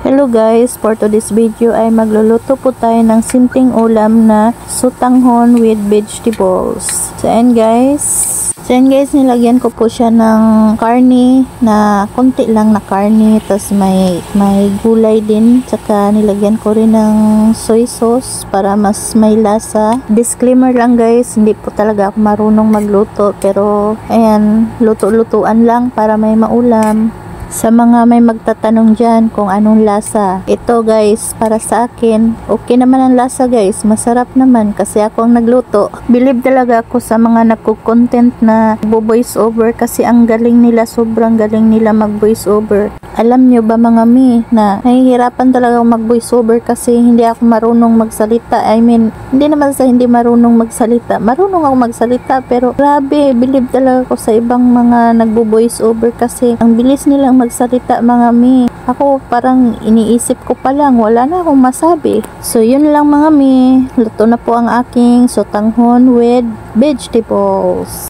Hello guys, for today's video ay magluluto po tayo ng simpleng ulam na sotanghon with vegetables. So ayan guys, nilagyan ko po siya ng karne na konti lang na karne, tas may gulay din, tsaka nilagyan ko rin ng soy sauce para mas may lasa. Disclaimer lang guys, hindi po talaga ako marunong magluto, pero ayan, luto-lutuan lang para may maulam. Sa mga may magtatanong dyan kung anong lasa, ito guys, para sa akin, okay naman ang lasa guys, masarap naman kasi ako ang nagluto. Believe talaga ako sa mga nagko-content na voice over kasi ang galing nila, sobrang galing nila mag voice over. Alam nyo ba mga mi, na nahihirapan talaga ako mag voice over kasi hindi ako marunong magsalita. I mean, hindi naman sa hindi marunong magsalita, marunong ako magsalita, pero grabe, believe talaga ako sa ibang mga nagbo-voice over kasi ang bilis nilang magsalita mga mi. Ako parang iniisip ko pa lang, wala na akong masabi. So yun lang mga mi, luto na po ang aking sotanghon with vegetables.